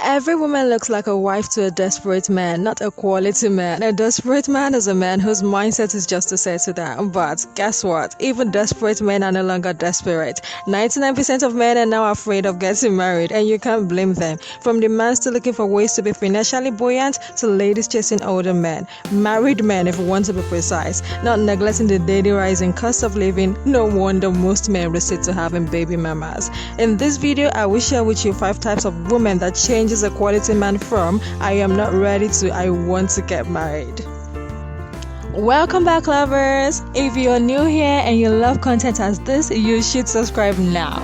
Every woman looks like a wife to a desperate man, not a quality man. A desperate man is a man whose mindset is just to settle down. But guess what? Even desperate men are no longer desperate. 99% of men are now afraid of getting married, and you can't blame them. From the man still looking for ways to be financially buoyant to ladies chasing older men. Married men, if we want to be precise, not neglecting the daily rising cost of living. No wonder most men resort to having baby mamas. In this video, I will share with you 5 types of women that changes a quality man from I am not ready to I want to get married. Welcome back, lovers. If you're new here and you love content as this, you should subscribe now.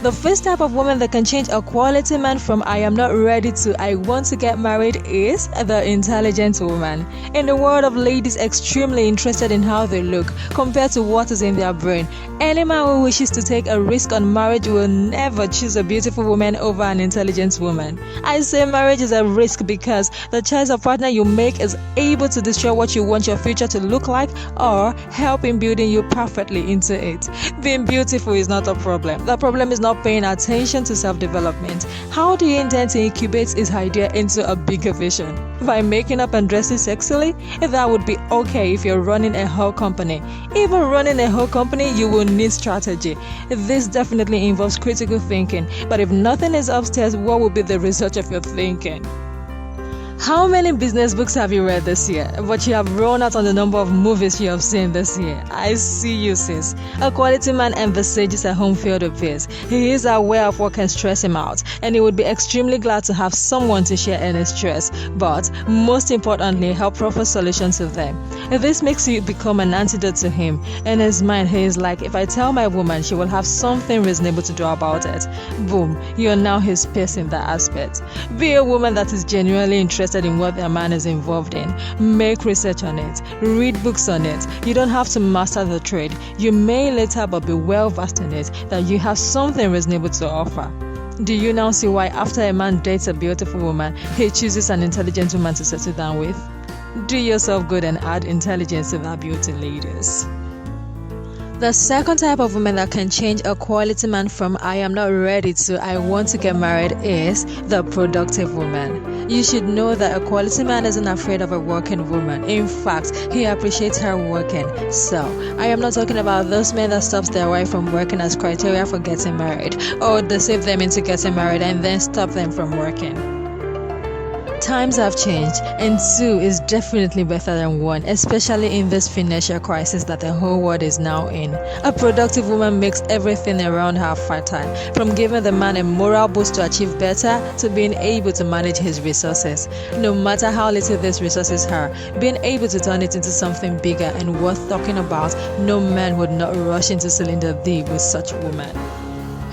The first type of woman that can change a quality man from I am not ready to I want to get married is the intelligent woman. In the world of ladies extremely interested in how they look compared to what is in their brain, any man who wishes to take a risk on marriage will never choose a beautiful woman over an intelligent woman. I say marriage is a risk because the choice of partner you make is able to destroy what you want your future to look like or help in building you perfectly into it. Being beautiful is not a problem. The problem is not paying attention to self-development. How do you intend to incubate this idea into a bigger vision? By making up and dressing sexily? That would be okay if you're running a whole company. Even running a whole company, you will need strategy. This definitely involves critical thinking. But if nothing is upstairs, what will be the result of your thinking? How many business books have you read this year? But you have run out on the number of movies you have seen this year. I see you, sis. A quality man envisages a home filled with peace. He is aware of what can stress him out, and he would be extremely glad to have someone to share any stress, but most importantly, help proper solutions to them. This makes you become an antidote to him. In his mind, he is like, if I tell my woman, she will have something reasonable to do about it. Boom, you are now his peace in that aspect. Be a woman that is genuinely interested in what a man is involved in. Make research on it. Read books on it. You don't have to master the trade. You may later, but be well versed in it, that you have something reasonable to offer. Do you now see why after a man dates a beautiful woman, he chooses an intelligent woman to settle down with? Do yourself good and add intelligence to that beauty, ladies. The second type of woman that can change a quality man from I am not ready to I want to get married is the productive woman. You should know that a quality man isn't afraid of a working woman. In fact, he appreciates her working. So, I am not talking about those men that stops their wife from working as criteria for getting married, or deceive them into getting married and then stop them from working. Times have changed, and 2 is definitely better than 1, especially in this financial crisis that the whole world is now in. A productive woman makes everything around her fertile, from giving the man a moral boost to achieve better to being able to manage his resources. No matter how little these resources are, being able to turn it into something bigger and worth talking about, no man would not rush into cylinder D with such a woman.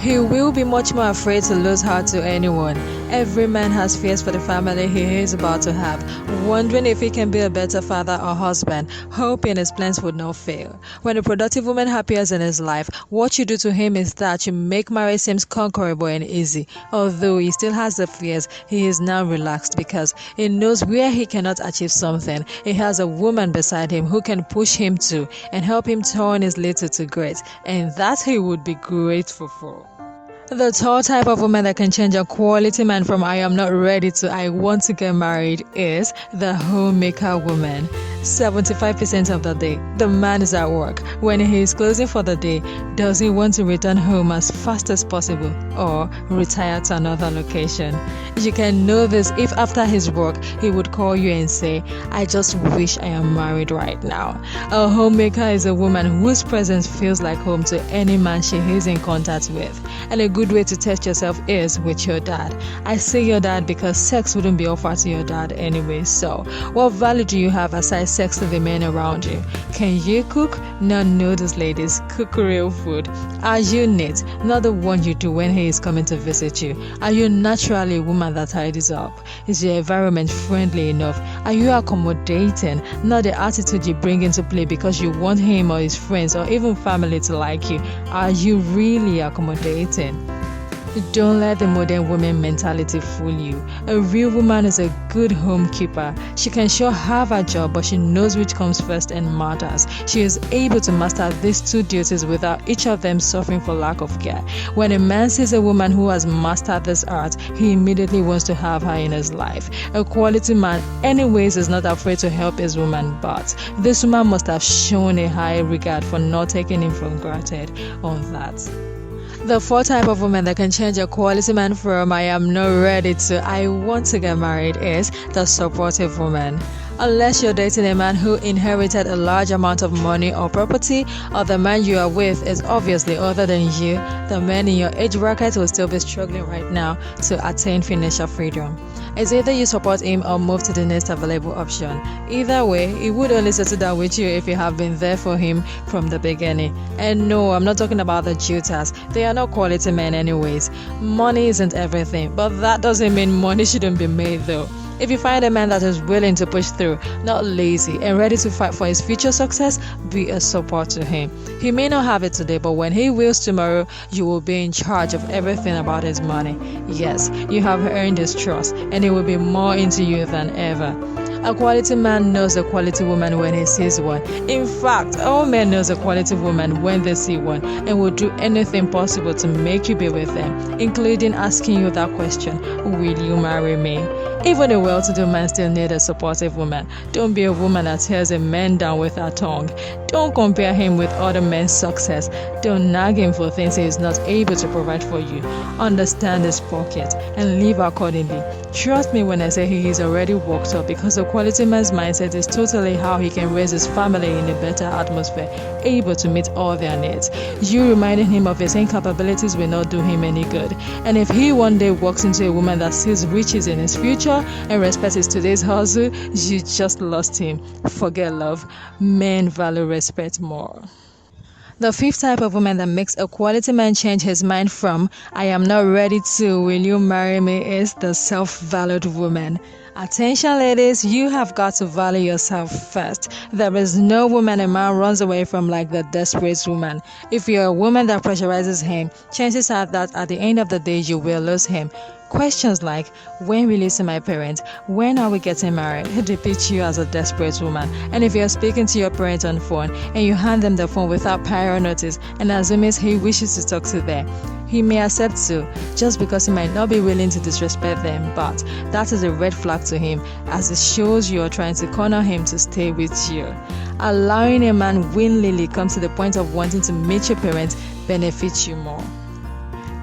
He will be much more afraid to lose her to anyone. Every man has fears for the family he is about to have, wondering if he can be a better father or husband, hoping his plans would not fail. When a productive woman appears in his life, what you do to him is that you make marriage seem conquerable and easy. Although he still has the fears, he is now relaxed because he knows where he cannot achieve something. He has a woman beside him who can push him to and help him turn his little to great, and that he would be grateful for. The third type of woman that can change a quality man from I am not ready to I want to get married is the homemaker woman. 75% of the day, the man is at work. When he is closing for the day, does he want to return home as fast as possible or retire to another location? You can know this if after his work, he would call you and say, I just wish I am married right now. A homemaker is a woman whose presence feels like home to any man she is in contact with. And a good way to test yourself is with your dad. I say your dad because sex wouldn't be offered to your dad anyway. So, what value do you have aside sex to the men around you? Can you cook? Not noodles, ladies. Cook real food. Are you neat? Not the one you do when he is coming to visit you. Are you naturally a woman that tidies up? Is your environment friendly enough? Are you accommodating? Not the attitude you bring into play because you want him or his friends or even family to like you. Are you really accommodating? Don't let the modern woman mentality fool you. A real woman is a good homekeeper. She can sure have a job, but she knows which comes first and matters. She is able to master these two duties without each of them suffering for lack of care. When a man sees a woman who has mastered this art, he immediately wants to have her in his life. A quality man, anyways, is not afraid to help his woman, but this woman must have shown a high regard for not taking him for granted on that. The fourth type of woman that can change a quality man from I am not ready to I want to get married is the supportive woman. Unless you're dating a man who inherited a large amount of money or property, or the man you are with is obviously other than you, the men in your age bracket will still be struggling right now to attain financial freedom. It's either you support him or move to the next available option. Either way, he would only settle down with you if you have been there for him from the beginning. And no, I'm not talking about the Jutas. They are not quality men anyways. Money isn't everything, but that doesn't mean money shouldn't be made though. If you find a man that is willing to push through, not lazy, and ready to fight for his future success, be a support to him. He may not have it today, but when he wills tomorrow, you will be in charge of everything about his money. Yes, you have earned his trust, and he will be more into you than ever. A quality man knows a quality woman when he sees one. In fact, all men knows a quality woman when they see one and will do anything possible to make you be with them, including asking you that question, will you marry me? Even a well-to-do man still needs a supportive woman. Don't be a woman that tears a man down with her tongue. Don't compare him with other men's success. Don't nag him for things he is not able to provide for you. Understand his pocket and live accordingly. Trust me when I say he is already worked up, because a quality man's mindset is totally how he can raise his family in a better atmosphere, able to meet all their needs. You reminding him of his incapabilities will not do him any good. And if he one day walks into a woman that sees riches in his future and respects his today's hustle, you just lost him. Forget love. Men value respect more. The fifth type of woman that makes a quality man change his mind from I am not ready to will you marry me is the self-valued woman. Attention ladies, you have got to value yourself first. There is no woman a man runs away from like the desperate woman. If you're a woman that pressurizes him, chances are that at the end of the day you will lose him. Questions like, when will you see my parents? When are we getting married? Depict you as a desperate woman. And if you're speaking to your parents on phone and you hand them the phone without prior notice and assuming he wishes to talk to them, he may accept to, just because he might not be willing to disrespect them, but that is a red flag to him, as it shows you are trying to corner him to stay with you. Allowing a man willingly come to the point of wanting to meet your parents benefits you more.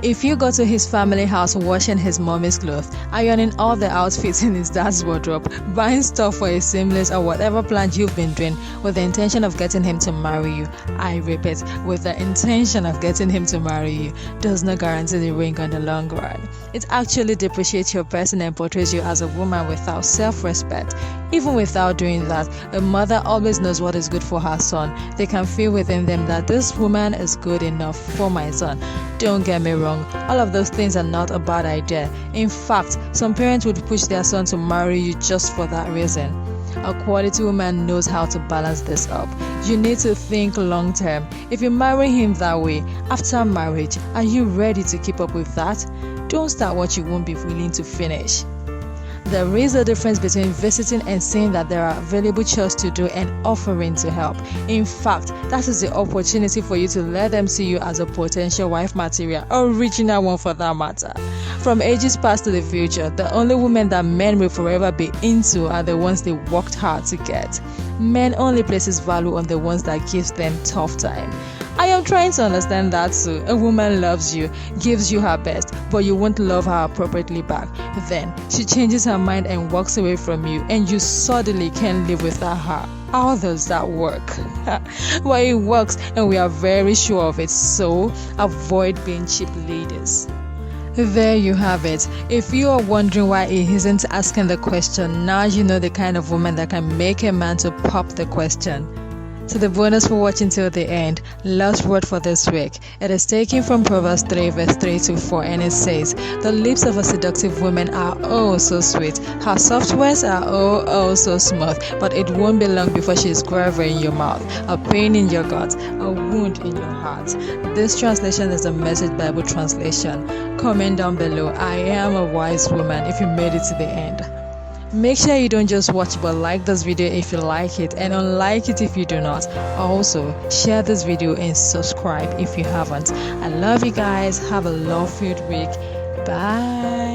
If you go to his family house washing his mommy's clothes, ironing all the outfits in his dad's wardrobe, buying stuff for his siblings or whatever plan you've been doing with the intention of getting him to marry you, I repeat, with the intention of getting him to marry you, does not guarantee the ring on the long run. It actually depreciates your person and portrays you as a woman without self-respect. Even without doing that, a mother always knows what is good for her son. They can feel within them that this woman is good enough for my son. Don't get me wrong, all of those things are not a bad idea. In fact, some parents would push their son to marry you just for that reason. A quality woman knows how to balance this up. You need to think long term. If you marry him that way, after marriage, are you ready to keep up with that? Don't start what you won't be willing to finish. There is a difference between visiting and saying that there are available chores to do and offering to help. In fact, that is the opportunity for you to let them see you as a potential wife material, original one for that matter. From ages past to the future, the only women that men will forever be into are the ones they worked hard to get. Men only places value on the ones that gives them tough time. I am trying to understand that too. A woman loves you, gives you her best, but you won't love her appropriately back. Then she changes her mind and walks away from you, and you suddenly can't live without her. How does that work? Well, it works, and we are very sure of it, so avoid being cheap ladies. There you have it. If you are wondering why he isn't asking the question, now you know the kind of woman that can make a man to pop the question. So the bonus for watching till the end. Last word for this week. It is taken from Proverbs 3 verse 3 to 4, and it says, "The lips of a seductive woman are oh so sweet. Her soft words are oh so smooth. But it won't be long before she is gravel in your mouth, a pain in your gut, a wound in your heart." This translation is a Message Bible translation. Comment down below, "I am a wise woman," if you made it to the end. Make sure you don't just watch but like this video if you like it, and unlike it if you do not. Also, share this video and subscribe if you haven't. I love you guys. Have a love-filled week. Bye.